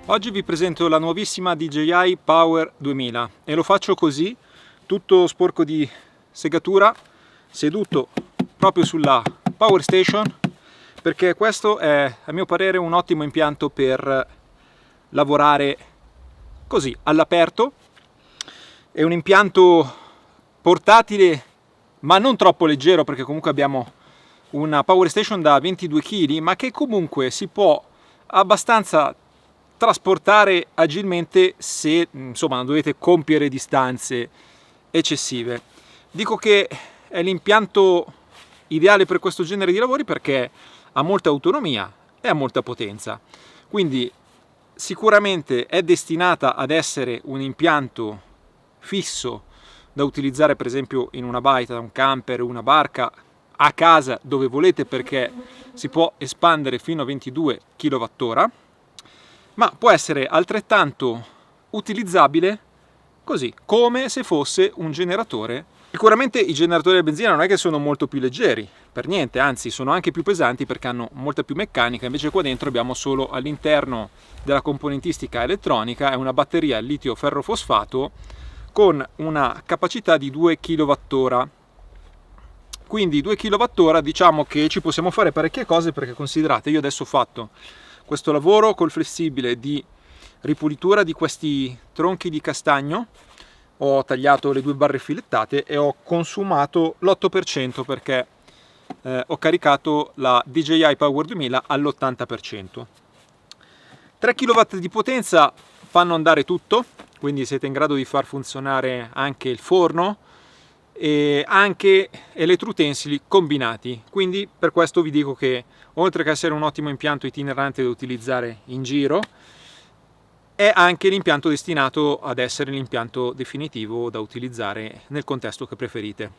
Oggi vi presento la nuovissima DJI Power 2000 e lo faccio così, tutto sporco di segatura, seduto proprio sulla Power Station, perché questo è, a mio parere, un ottimo impianto per lavorare così, all'aperto. È un impianto portatile, ma non troppo leggero, perché comunque abbiamo una Power Station da 22 kg, ma che comunque si può abbastanza trasportare agilmente se insomma non dovete compiere distanze eccessive. Dico che è l'impianto ideale per questo genere di lavori perché ha molta autonomia e ha molta potenza, quindi sicuramente è destinata ad essere un impianto fisso da utilizzare per esempio in una baita, un camper, una barca, a casa, dove volete, perché si può espandere fino a 22 kWh, ma può essere altrettanto utilizzabile così, come se fosse un generatore. Sicuramente i generatori a benzina non è che sono molto più leggeri, per niente, anzi sono anche più pesanti perché hanno molta più meccanica, invece qua dentro abbiamo solo all'interno della componentistica elettronica è una batteria litio ferrofosfato con una capacità di 2 kWh. Quindi 2 kWh, diciamo che ci possiamo fare parecchie cose, perché considerate, io adesso ho fatto questo lavoro col flessibile di ripulitura di questi tronchi di castagno, ho tagliato le 2 barre filettate e ho consumato l'8% perché ho caricato la DJI Power 2000 all'80%. 3 kW di potenza fanno andare tutto, quindi siete in grado di far funzionare anche il forno e anche elettroutensili combinati, quindi per questo vi dico che oltre che essere un ottimo impianto itinerante da utilizzare in giro, è anche l'impianto destinato ad essere l'impianto definitivo da utilizzare nel contesto che preferite.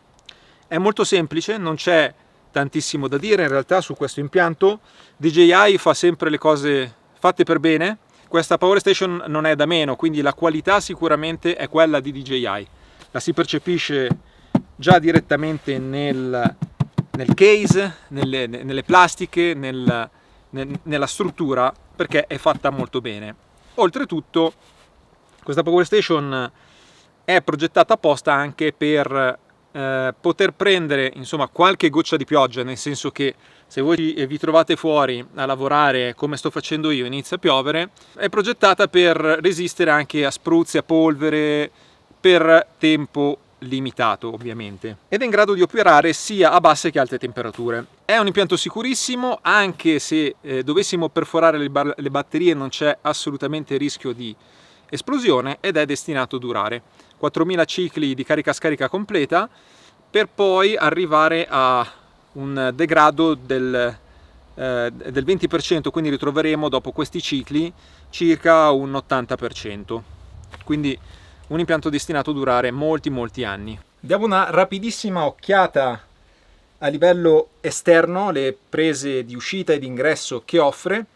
È molto semplice, non c'è tantissimo da dire in realtà su questo impianto. DJI fa sempre le cose fatte per bene, questa Power Station non è da meno, quindi la qualità sicuramente è quella di DJI, la si percepisce già direttamente nel case, nelle plastiche, nella struttura, perché è fatta molto bene. Oltretutto questa Power Station è progettata apposta anche per poter prendere insomma qualche goccia di pioggia, nel senso che se voi vi trovate fuori a lavorare come sto facendo io, inizia a piovere, è progettata per resistere anche a spruzzi, a polvere, per tempo limitato ovviamente, ed è in grado di operare sia a basse che alte temperature. È un impianto sicurissimo, anche se dovessimo perforare le batterie non c'è assolutamente rischio di esplosione, ed è destinato a durare 4000 cicli di carica-scarica completa, per poi arrivare a un degrado del 20%, quindi ritroveremo dopo questi cicli circa un 80%, quindi un impianto destinato a durare molti anni. Diamo una rapidissima occhiata a livello esterno, le prese di uscita e di ingresso che offre,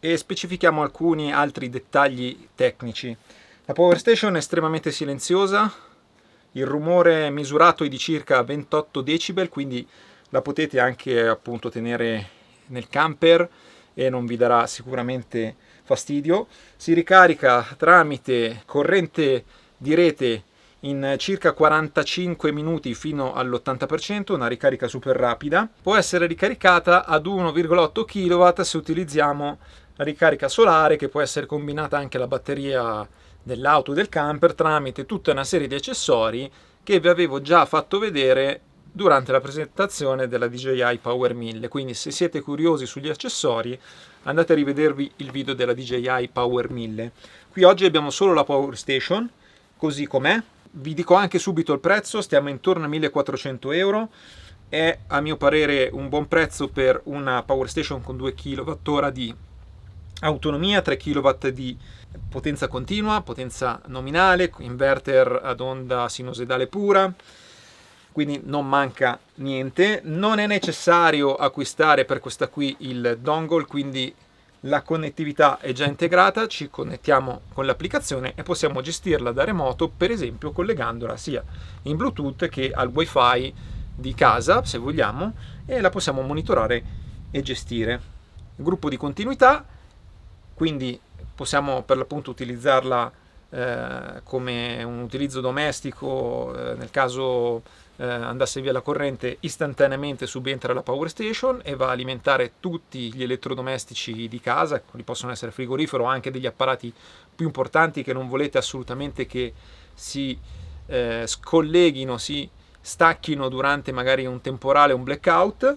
e specifichiamo alcuni altri dettagli tecnici. La Power Station è estremamente silenziosa, il rumore misurato è di circa 28 decibel, quindi la potete anche appunto tenere nel camper e non vi darà sicuramente fastidio. Si ricarica tramite corrente di rete in circa 45 minuti fino all'80%, una ricarica super rapida. Può essere ricaricata ad 1,8 kW se utilizziamo la ricarica solare, che può essere combinata anche alla batteria dell'auto o del camper, tramite tutta una serie di accessori che vi avevo già fatto vedere durante la presentazione della DJI Power 1000, quindi se siete curiosi sugli accessori andate a rivedervi il video della DJI Power 1000. Qui oggi abbiamo solo la Power Station così com'è. Vi dico anche subito il prezzo, stiamo intorno a 1400 euro, è a mio parere un buon prezzo per una Power Station con 2 kWh di autonomia, 3 kW di potenza continua, potenza nominale, inverter ad onda sinusoidale pura, quindi non manca niente. Non è necessario acquistare per questa qui il dongle, quindi la connettività è già integrata, ci connettiamo con l'applicazione e possiamo gestirla da remoto, per esempio collegandola sia in Bluetooth che al wifi di casa se vogliamo, e la possiamo monitorare e gestire. Gruppo di continuità, quindi possiamo per l'appunto utilizzarla come un utilizzo domestico. Nel caso andasse via la corrente, istantaneamente subentra la Power Station e va a alimentare tutti gli elettrodomestici di casa, quali possono essere frigorifero o anche degli apparati più importanti che non volete assolutamente che si scolleghino, si stacchino durante magari un temporale, un blackout.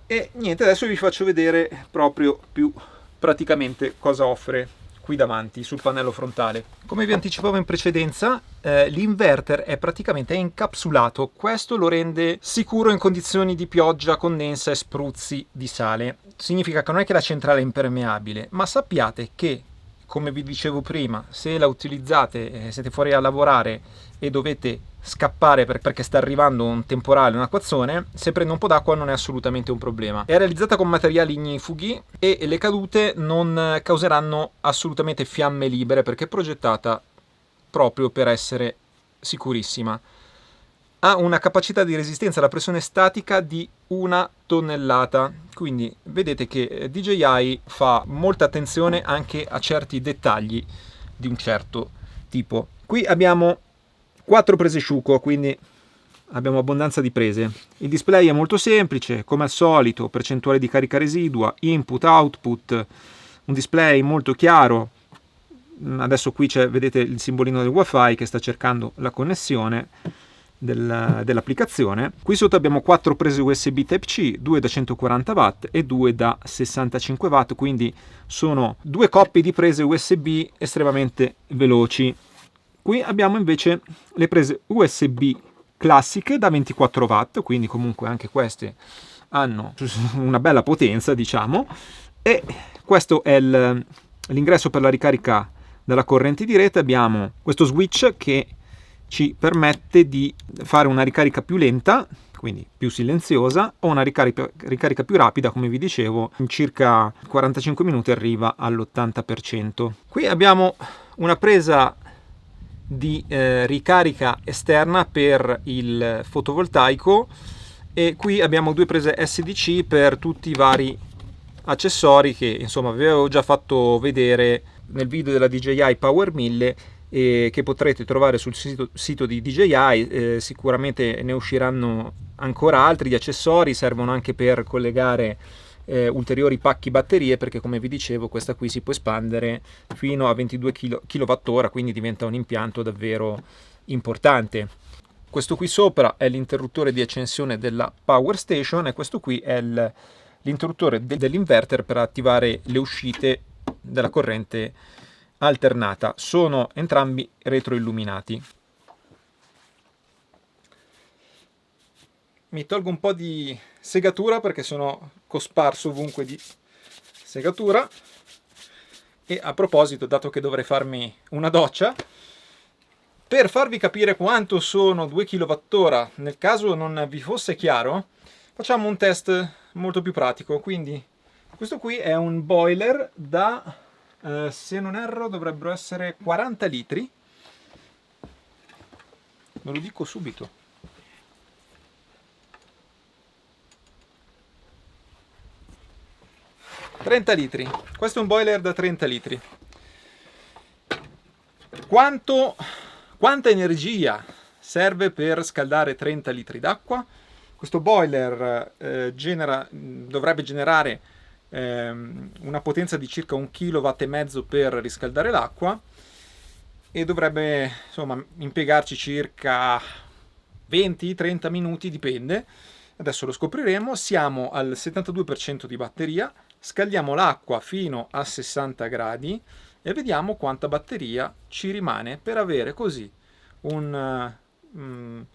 E niente, adesso vi faccio vedere proprio più praticamente cosa offre qui davanti sul pannello frontale. Come vi anticipavo in precedenza, l'inverter è praticamente incapsulato. Questo lo rende sicuro in condizioni di pioggia, condensa e spruzzi di sale. Significa che non è che la centrale è impermeabile, ma sappiate che, come vi dicevo prima, se la utilizzate, siete fuori a lavorare e dovete scappare perché sta arrivando un temporale, un acquazzone, se prende un po' d'acqua non è assolutamente un problema. È realizzata con materiali ignifughi e le cadute non causeranno assolutamente fiamme libere perché è progettata proprio per essere sicurissima. Ha una capacità di resistenza alla pressione statica di 1 tonnellata, quindi vedete che DJI fa molta attenzione anche a certi dettagli di un certo tipo. Qui abbiamo 4 prese Sciuco, quindi abbiamo abbondanza di prese. Il display è molto semplice, come al solito, percentuale di carica residua, input, output, un display molto chiaro. Adesso qui c'è, vedete, il simbolino del wifi che sta cercando la connessione dell'applicazione. Qui sotto abbiamo 4 prese USB Type-C, 2 da 140 watt e 2 da 65 watt, quindi sono 2 coppie di prese USB estremamente veloci. Qui abbiamo invece le prese USB classiche da 24 watt, quindi comunque anche queste hanno una bella potenza, diciamo, e questo è l'ingresso per la ricarica dalla corrente diretta. Abbiamo questo switch che ci permette di fare una ricarica più lenta, quindi più silenziosa, o una ricarica più rapida, come vi dicevo, in circa 45 minuti arriva all'80%. Qui abbiamo una presa di ricarica esterna per il fotovoltaico e qui abbiamo 2 prese SDC per tutti i vari accessori che insomma vi avevo già fatto vedere nel video della DJI Power 1000 e che potrete trovare sul sito di DJI. Sicuramente ne usciranno ancora altri. Gli accessori servono anche per collegare ulteriori pacchi batterie, perché come vi dicevo questa qui si può espandere fino a 22 kWh, quindi diventa un impianto davvero importante. Questo qui sopra è l'interruttore di accensione della Power Station e questo qui è l'interruttore dell'inverter per attivare le uscite della corrente alternata. Sono entrambi retroilluminati. Mi tolgo un po' di segatura perché sono cosparso ovunque di segatura. E a proposito, dato che dovrei farmi una doccia, per farvi capire quanto sono 2 kWh, nel caso non vi fosse chiaro, facciamo un test molto più pratico. Quindi questo qui è un boiler da, se non erro, dovrebbero essere 40 litri. Ve lo dico subito. $30 litri. Questo è un boiler da 30 litri. Quanta energia serve per scaldare 30 litri d'acqua? Questo boiler dovrebbe generare una potenza di circa 1,5 kW per riscaldare l'acqua e dovrebbe insomma impiegarci circa 20-30 minuti, dipende. Adesso lo scopriremo. Siamo al 72% di batteria, scaldiamo l'acqua fino a 60 gradi e vediamo quanta batteria ci rimane per avere così un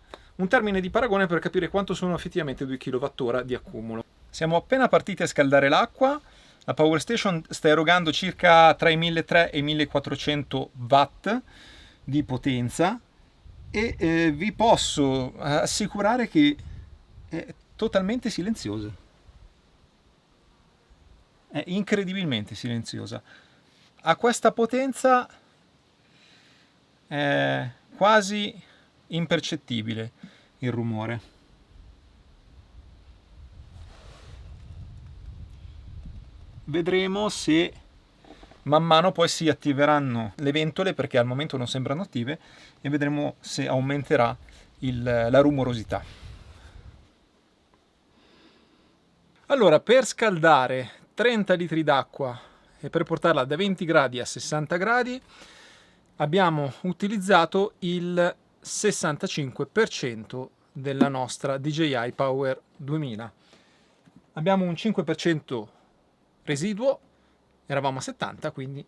termine di paragone per capire quanto sono effettivamente 2 kWh di accumulo. Siamo appena partiti a scaldare l'acqua. La Power Station sta erogando circa tra i 1300 e i 1400 watt di potenza e vi posso assicurare che è totalmente silenziosa. È incredibilmente silenziosa. A questa potenza è quasi impercettibile il rumore. Vedremo se man mano poi si attiveranno le ventole, perché al momento non sembrano attive, e vedremo se aumenterà la rumorosità. Allora, per scaldare 30 litri d'acqua e per portarla da 20 gradi a 60 gradi abbiamo utilizzato il 65% della nostra DJI Power 2000. Abbiamo un 5% residuo, eravamo a 70, quindi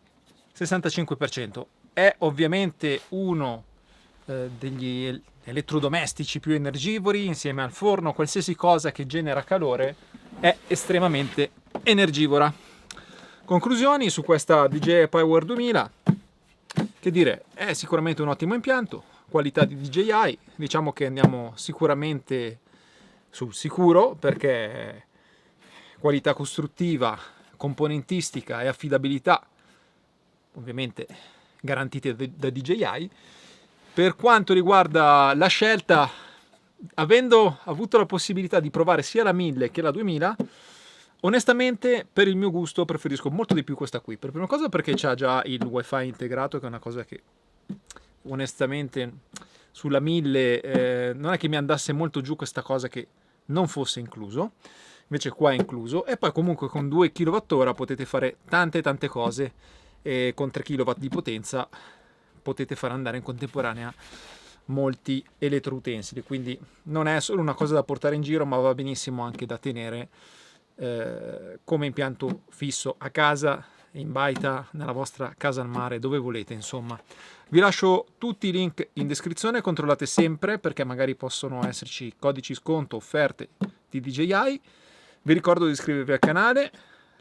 65%. È ovviamente uno degli elettrodomestici più energivori, insieme al forno, qualsiasi cosa che genera calore è estremamente energivora. Conclusioni su questa DJI Power 2000: che dire, è sicuramente un ottimo impianto, qualità di DJI, diciamo che andiamo sicuramente sul sicuro, perché qualità costruttiva, componentistica e affidabilità ovviamente garantite da DJI. Per quanto riguarda la scelta, avendo avuto la possibilità di provare sia la 1000 che la 2000, onestamente per il mio gusto preferisco molto di più questa qui. Per prima cosa perché c'ha già il wifi integrato, che è una cosa che onestamente sulla 1000 non è che mi andasse molto giù questa cosa che non fosse incluso, invece qua è incluso. E poi comunque con 2 kWh potete fare tante cose, e con 3 kW di potenza potete far andare in contemporanea molti elettroutensili, quindi non è solo una cosa da portare in giro, ma va benissimo anche da tenere come impianto fisso a casa, in baita, nella vostra casa al mare, dove volete, insomma. Vi lascio tutti i link in descrizione, controllate sempre, perché magari possono esserci codici sconto, offerte di DJI. Vi ricordo di iscrivervi al canale,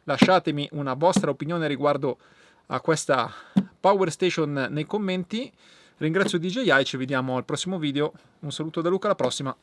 lasciatemi una vostra opinione riguardo a questa Power Station nei commenti. Ringrazio DJI, ci vediamo al prossimo video. Un saluto da Luca, alla prossima.